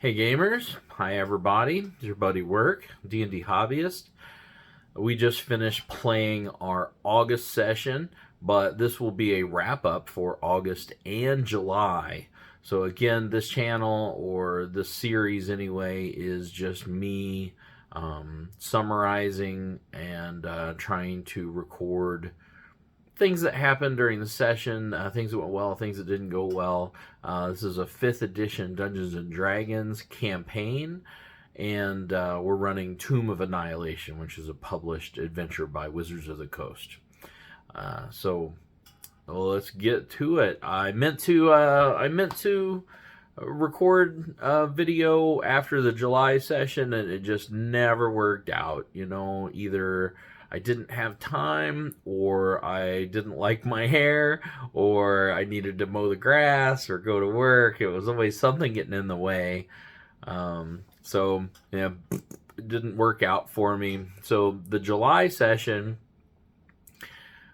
Hey gamers, hi everybody, it's your buddy Work, D&D Hobbyist. We just finished playing our August session, but this will be a wrap-up for August and July. So again, this channel, or this series anyway, is just me summarizing and trying to record things that happened during the session, things that went well, things that didn't go well. This is a 5th edition Dungeons and Dragons campaign, and we're running Tomb of Annihilation, which is a published adventure by Wizards of the Coast. So let's get to it. I meant to record a video after the July session, and it just never worked out. Either I didn't have time, or I didn't like my hair, or I needed to mow the grass or go to work. It was always something getting in the way. So yeah, it didn't work out for me. So the July session,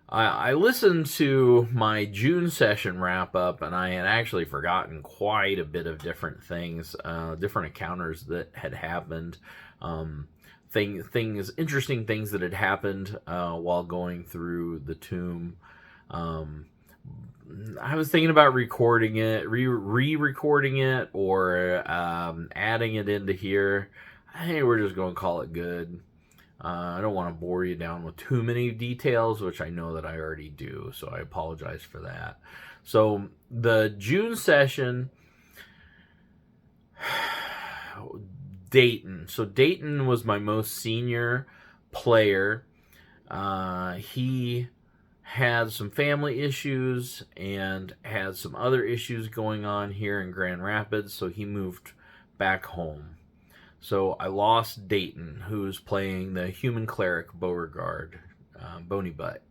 I listened to my June session wrap up, and I had actually forgotten quite a bit of different things, different encounters that had happened. Interesting things that had happened while going through the tomb. I was thinking about recording it, re-recording it, or adding it into here. I think we're just going to call it good. I don't want to bore you down with too many details, which I know that I already do, so I apologize for that. So the June session, Dayton. So Dayton was my most senior player. He had some family issues and had some other issues going on here in Grand Rapids, so he moved back home. So I lost Dayton, who's playing the human cleric Beauregard, Bony Butt.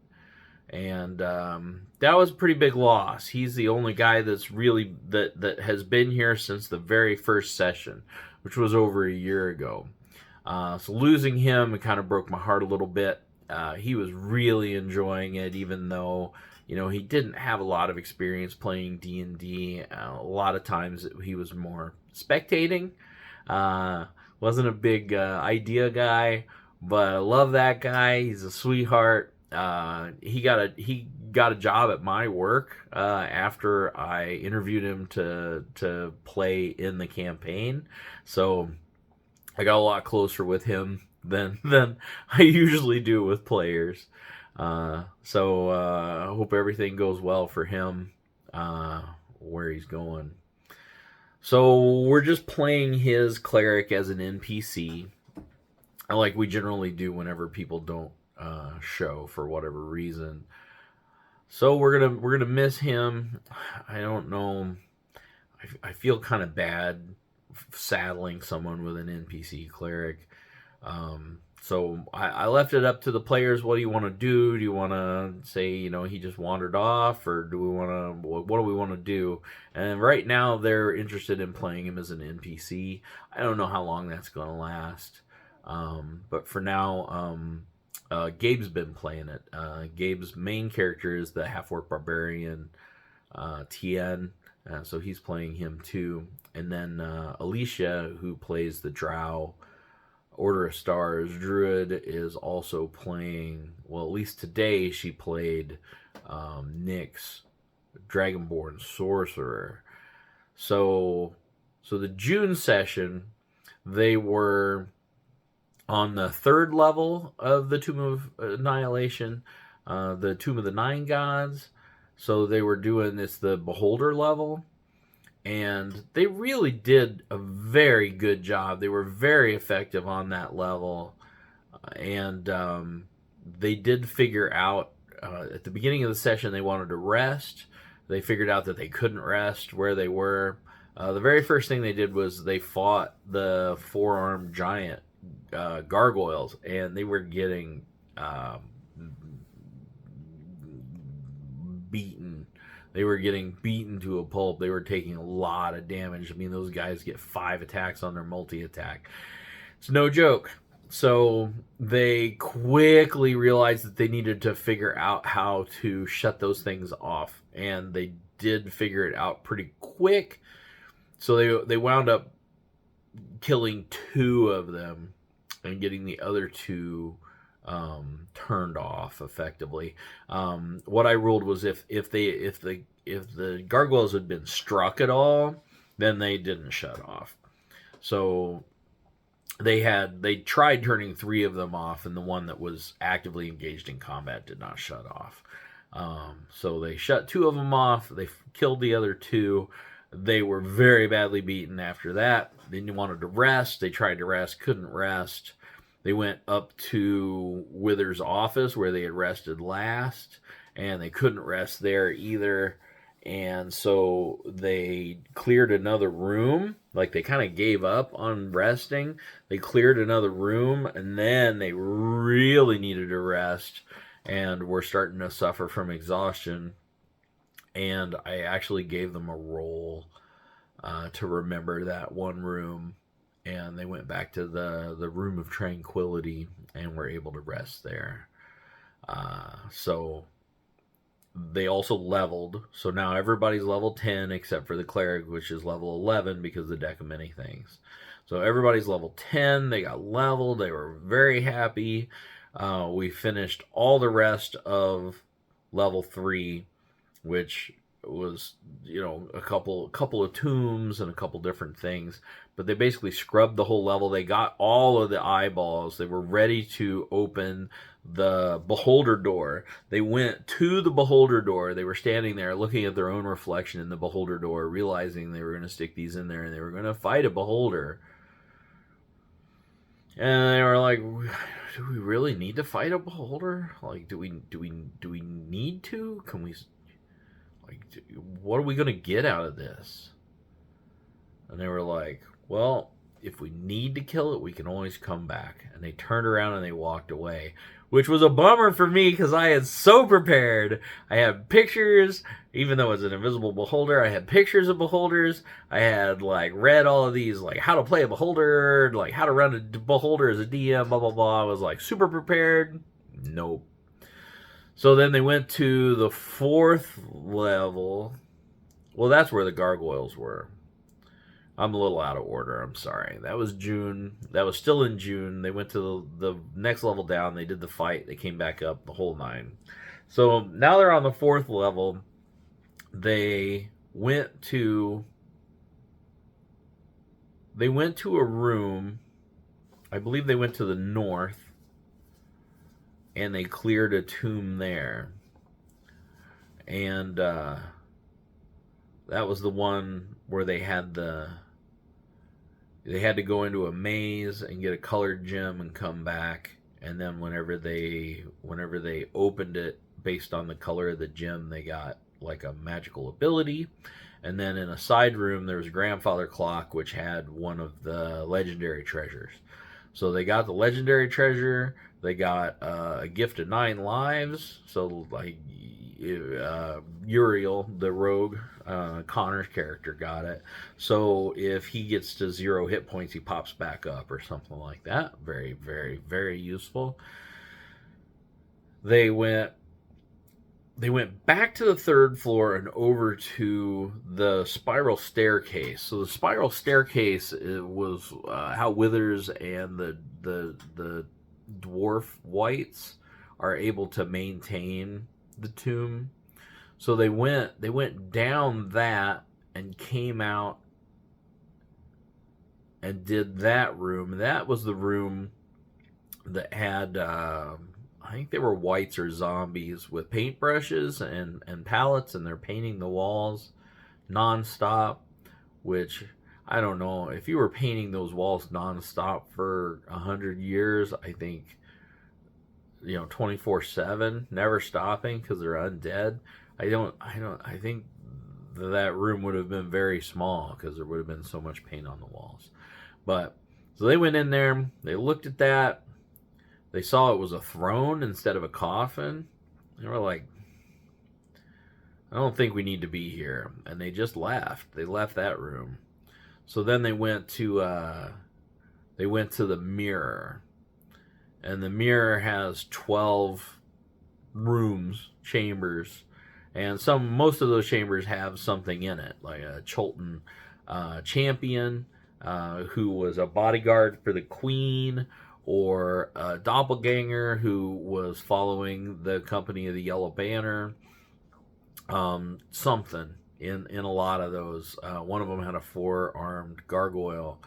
And that was a pretty big loss. He's the only guy that's really that has been here since the very first session, which was over a year ago. So losing him, it kind of broke my heart a little bit. He was really enjoying it, even though he didn't have a lot of experience playing D&D. A lot of times he was more spectating. Wasn't a big idea guy, but I love that guy. He's a sweetheart. He got a job at my work after I interviewed him to play in the campaign. So I got a lot closer with him than I usually do with players. So I hope everything goes well for him where he's going. So we're just playing his cleric as an NPC, like we generally do whenever people don't show for whatever reason. So we're gonna miss him. I don't know. I feel kind of bad saddling someone with an NPC cleric. So I left it up to the players. What do you want to do? Do you want to say, he just wandered off, or what do we want to do? And right now they're interested in playing him as an NPC. I don't know how long that's going to last. But for now, Gabe's been playing it. Gabe's main character is the half-orc barbarian, Tien. So he's playing him too. And then Alicia, who plays the Drow Order of Stars druid, is also playing, well, at least today she played Nyx, Dragonborn sorcerer. So the June session, they were on the 3rd level of the Tomb of Annihilation, the Tomb of the Nine Gods. So they were doing this, the Beholder level. And they really did a very good job. They were very effective on that level. And they did figure out, at the beginning of the session, they wanted to rest. They figured out that they couldn't rest where they were. The very first thing they did was they fought the 4-armed giant gargoyles. And they were getting beaten. They were getting beaten to a pulp. They were taking a lot of damage. I mean, those guys get 5 attacks on their multi-attack. It's no joke. So they quickly realized that they needed to figure out how to shut those things off. And they did figure it out pretty quick. So they wound up killing 2 of them and getting the other 2 turned off effectively. What I ruled was if the gargoyles had been struck at all, then they didn't shut off. So they tried turning 3 of them off, and the one that was actively engaged in combat did not shut off. So they shut 2 of them off. They killed the other 2. They were very badly beaten after that. They wanted to rest. They tried to rest, couldn't rest. They went up to Wither's office where they had rested last, and they couldn't rest there either. And so they cleared another room. Like, they kind of gave up on resting. They cleared another room, and then they really needed to rest and were starting to suffer from exhaustion. And I actually gave them a roll to remember that one room. And they went back to the Room of Tranquility and were able to rest there. So they also leveled. So now everybody's level 10 except for the cleric, which is level 11 because of the deck of many things. So everybody's level 10. They got leveled. They were very happy. We finished all the rest of level 3, which was, a couple of tombs and a couple different things. But they basically scrubbed the whole level. They got all of the eyeballs. They were ready to open the beholder door. They went to the beholder door. They were standing there looking at their own reflection in the beholder door, realizing they were going to stick these in there and they were going to fight a beholder. And they were like, do we really need to fight a beholder? Like, do we need to? Can we, like, what are we going to get out of this? And they were like, well, if we need to kill it, we can always come back. And they turned around and they walked away, which was a bummer for me because I had so prepared. I had pictures, even though it's an invisible beholder, I had pictures of beholders. I had, like, read all of these, like, how to play a beholder, like, how to run a beholder as a DM, blah, blah, blah. I was, like, super prepared. Nope. So then they went to the 4th level. Well, that's where the gargoyles were. I'm a little out of order. I'm sorry. That was June. That was still in June. They went to the next level down. They did the fight. They came back up, the whole 9. So now they're on the 4th level. They went to a room. I believe they went to the north, and they cleared a tomb there. And that was the one where they had to go into a maze and get a colored gem and come back. And then whenever they opened it, based on the color of the gem, they got like a magical ability. And then in a side room, there was a grandfather clock, which had one of the legendary treasures. So they got the legendary treasure. They got a gift of 9 lives. So, like, Uriel, the rogue, Connor's character, got it. So if he gets to 0 hit points, he pops back up or something like that. Very, very, very useful. They went back to the 3rd floor and over to the spiral staircase. So the spiral staircase was how Withers and the dwarf wights are able to maintain the tomb. So they went down that and came out and did that room. That was the room that had I think they were wights or zombies with paintbrushes and palettes, and they're painting the walls nonstop, which, I don't know, if you were painting those walls nonstop for 100 years, I think, 24/7, never stopping because they're undead, I think that room would have been very small because there would have been so much paint on the walls. But, so they went in there, they looked at that, they saw it was a throne instead of a coffin. They were like, I don't think we need to be here. And they just left. They left that room. So then they went to the mirror. And the mirror has 12 rooms, chambers. And most of those chambers have something in it, like a Cholton champion, who was a bodyguard for the queen, or a doppelganger who was following the company of the Yellow Banner. Something in a lot of those. One of them had a 4-armed gargoyle,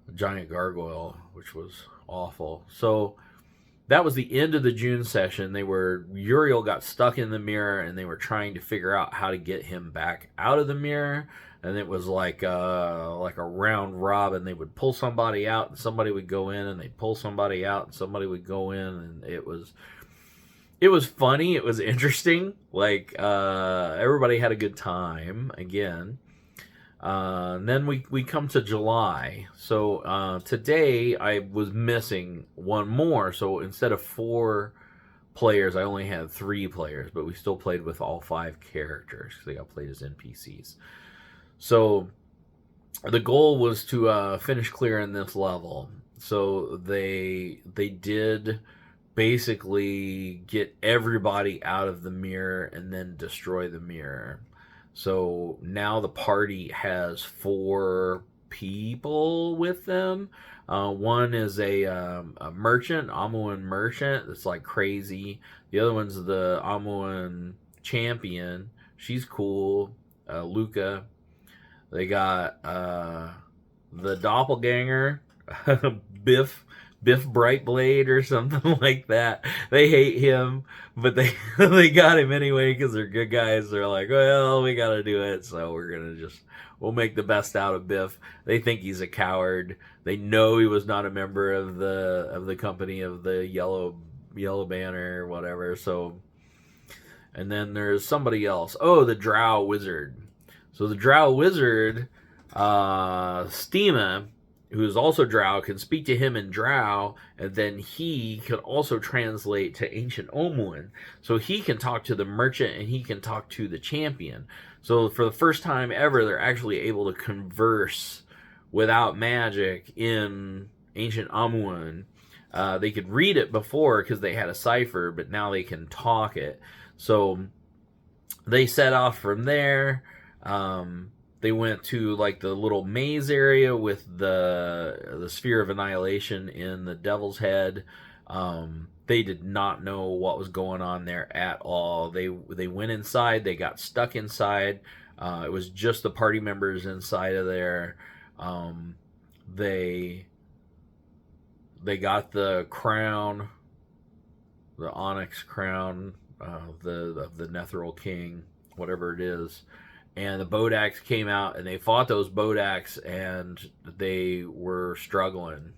a giant gargoyle, which was awful. So that was the end of the June session. Uriel got stuck in the mirror, and they were trying to figure out how to get him back out of the mirror. And it was like a round robin. They would pull somebody out, and somebody would go in, and they'd pull somebody out, and somebody would go in, and it was funny. It was interesting. Like, everybody had a good time again. And then we come to July. So today I was missing one more. So instead of 4 players, I only had 3 players, but we still played with all 5 characters because they got played as NPCs. So the goal was to finish clearing this level. So they did basically get everybody out of the mirror and then destroy the mirror. So now the party has 4 people with them. One is a merchant, Amuan merchant, that's like crazy. The other one's the Amuan champion. She's cool. Luca. They got the doppelganger, Biff Brightblade or something like that. They hate him, but they they got him anyway because they're good guys. They're like, well, we got to do it, so we'll make the best out of Biff. They think he's a coward. They know he was not a member of the company of the Yellow Banner or whatever. So, and then there's somebody else. Oh, the Drow Wizard. So the Drow Wizard, Steema, who is also Drow, can speak to him in Drow, and then he can also translate to Ancient Omuan. So he can talk to the merchant, and he can talk to the champion. So for the first time ever, they're actually able to converse without magic in Ancient Omuan. They could read it before because they had a cipher, but now they can talk it. So they set off from there. They went to like the little maze area with the sphere of annihilation in the Devil's Head. They did not know what was going on there at all. They went inside. They got stuck inside. It was just the party members inside of there. They got the crown, the onyx crown, the Netheril King, whatever it is. And the Bodax came out, and they fought those Bodax, and they were struggling.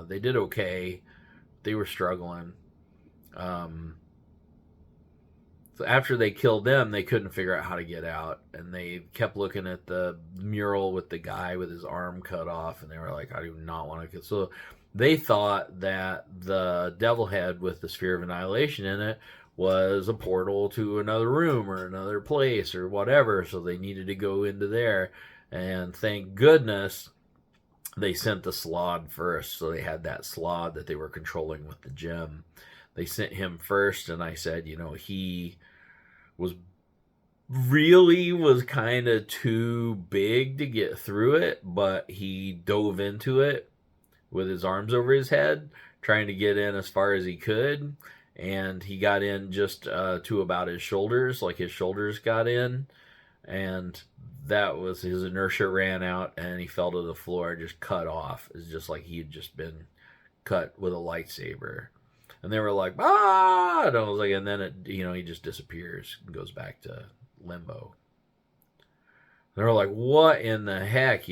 They did okay. They were struggling. So after they killed them, they couldn't figure out how to get out. And they kept looking at the mural with the guy with his arm cut off, and they were like, I do not want to kill. So they thought that the Devil Head with the Sphere of Annihilation in it was a portal to another room or another place or whatever, so they needed to go into there. And thank goodness they sent the Slod first, so they had that Slod that they were controlling with the gem. They sent him first, and I said, he was kind of too big to get through it, but he dove into it with his arms over his head, trying to get in as far as he could. And he got in just to about his shoulders, like his shoulders got in. And that was, his inertia ran out, and he fell to the floor, just cut off. It's just like he had just been cut with a lightsaber. And they were like, ah! And I was like, and then he just disappears and goes back to limbo. They were like, what in the heck,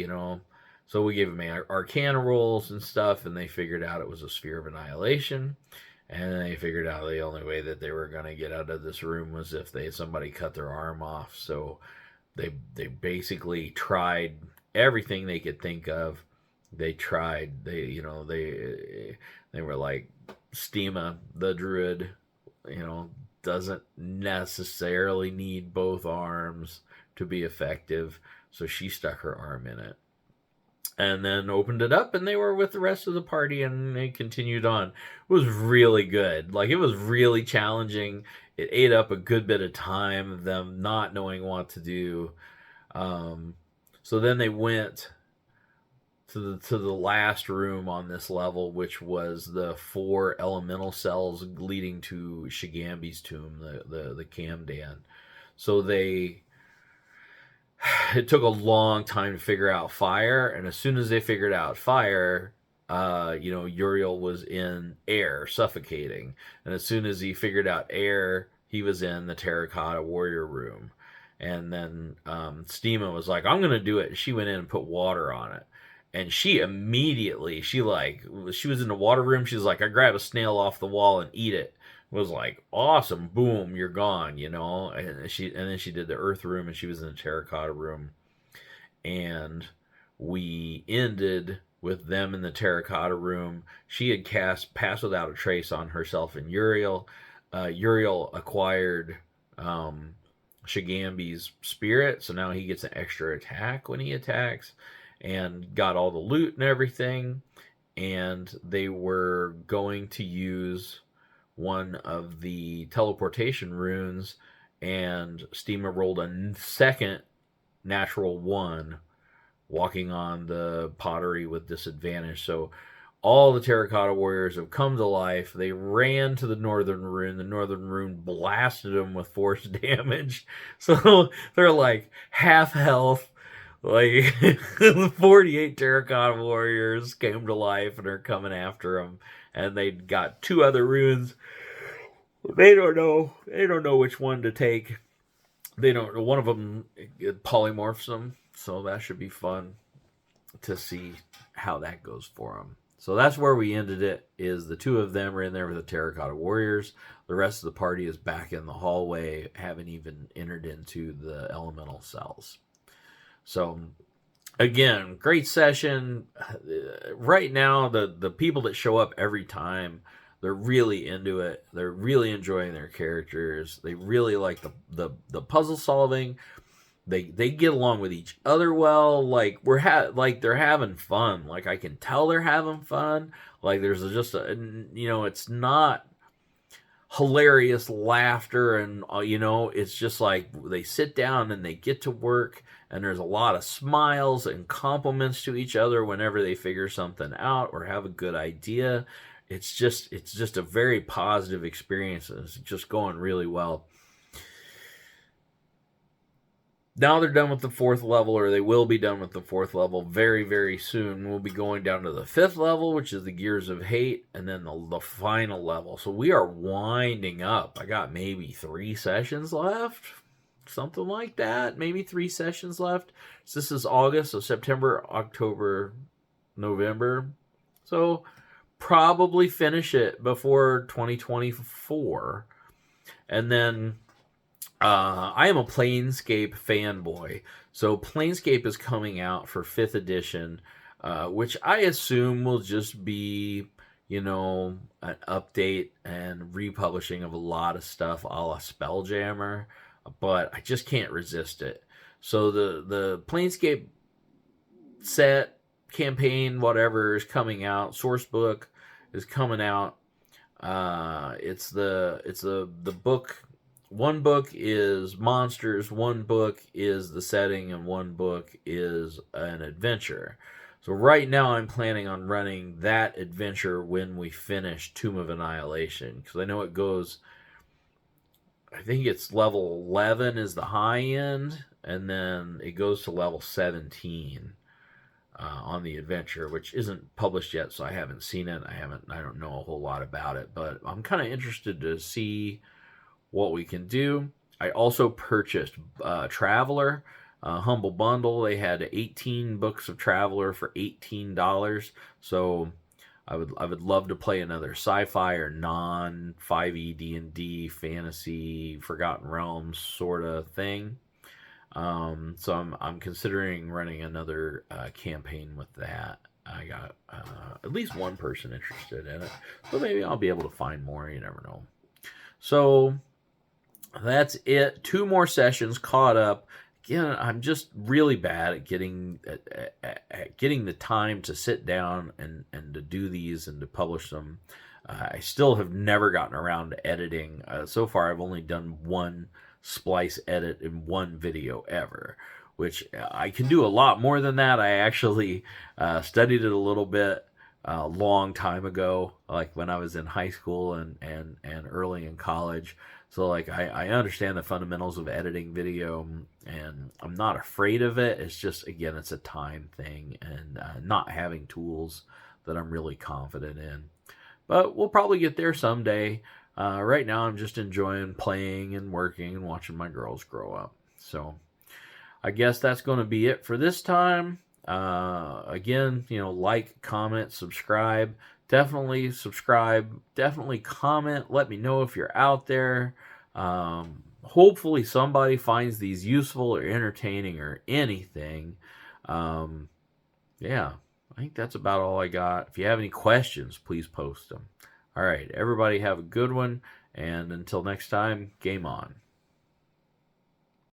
So we gave them Arcana rolls and stuff, and they figured out it was a Sphere of Annihilation. And they figured out the only way that they were going to get out of this room was if somebody cut their arm off. So they basically tried everything they could think of. They tried. They were like, Steema, the druid, doesn't necessarily need both arms to be effective. So she stuck her arm in it. And then opened it up, and they were with the rest of the party, and they continued on. It was really good. Like, it was really challenging. It ate up a good bit of time of them not knowing what to do. So then they went to the last room on this level, which was the 4 elemental cells leading to Shigambi's tomb, the Kamdan. So it took a long time to figure out fire, and as soon as they figured out fire, Uriel was in air, suffocating, and as soon as he figured out air, he was in the terracotta warrior room. And then Steema was like, "I'm gonna do it." She went in and put water on it, and she immediately, she was in the water room. She's like, "I grab a snail off the wall and eat it." Was like, awesome, boom, you're gone, And then she did the earth room, and she was in the terracotta room, and we ended with them in the terracotta room. She had cast Pass Without a Trace on herself and Uriel. Uriel acquired Shigambi's spirit, so now he gets an extra attack when he attacks, and got all the loot and everything. And they were going to use one of the teleportation runes, and Steema rolled a second natural 1, walking on the pottery with disadvantage. So all the terracotta warriors have come to life. They ran to the northern rune. The northern rune blasted them with force damage. So they're like half health. Like 48 terracotta warriors came to life and are coming after them. And they got 2 other runes. They don't know which one to take. They don't. One of them polymorphs them, so that should be fun to see how that goes for them. So that's where we ended it. Is the 2 of them are in there with the terracotta warriors. The rest of the party is back in the hallway, haven't even entered into the elemental cells. So again, great session. Right now, the people that show up every time, they're really into it. They're really enjoying their characters. They really like the puzzle solving. They get along with each other well. Like they're having fun. Like I can tell they're having fun. Like there's just it's not hilarious laughter, and it's just like they sit down and they get to work, and there's a lot of smiles and compliments to each other whenever they figure something out or have a good idea. It's just a very positive experience. It's just going really well. Now they're done with the 4th level, or they will be done with the 4th level very, very soon. We'll be going down to the 5th level, which is the Gears of Hate, and then the final level. So we are winding up. I got maybe 3 sessions left, something like that. Maybe 3 sessions left. So this is August, so September, October, November. So probably finish it before 2024. And then I am a Planescape fanboy. So Planescape is coming out for 5th edition, which I assume will just be, an update and republishing of a lot of stuff a la Spelljammer. But I just can't resist it. So the Planescape set, campaign, whatever, is coming out. Source book is coming out. It's the book. One book is monsters, one book is the setting, and one book is an adventure. So right now I'm planning on running that adventure when we finish Tomb of Annihilation, because I know it goes, I think it's level 11 is the high end, and then it goes to level 17 on the adventure, which isn't published yet, so I haven't seen it. I don't know a whole lot about it, but I'm kind of interested to see what we can do. I also purchased Traveler, Humble Bundle. They had 18 books of Traveler for $18. So I would love to play another sci-fi or non 5e D&D fantasy Forgotten Realms sort of thing. So I'm considering running another campaign with that. I got at least one person interested in it, so maybe I'll be able to find more. You never know. So that's it. 2 more sessions caught up. Again, I'm just really bad at getting the time to sit down and to do these and to publish them. I still have never gotten around to editing. So far, I've only done one splice edit in one video ever, which I can do a lot more than that. I actually studied it a little bit a long time ago, like when I was in high school and early in college. So like I understand the fundamentals of editing video, and I'm not afraid of it. It's just, again, it's a time thing, and not having tools that I'm really confident in. But we'll probably get there someday. Right now, I'm just enjoying playing and working and watching my girls grow up. So I guess that's going to be it for this time. Again, like, comment, subscribe. Definitely subscribe. Definitely comment. Let me know if you're out there. Hopefully somebody finds these useful or entertaining or anything. Yeah, I think that's about all I got. If you have any questions, please post them. All right, everybody have a good one. And until next time, game on.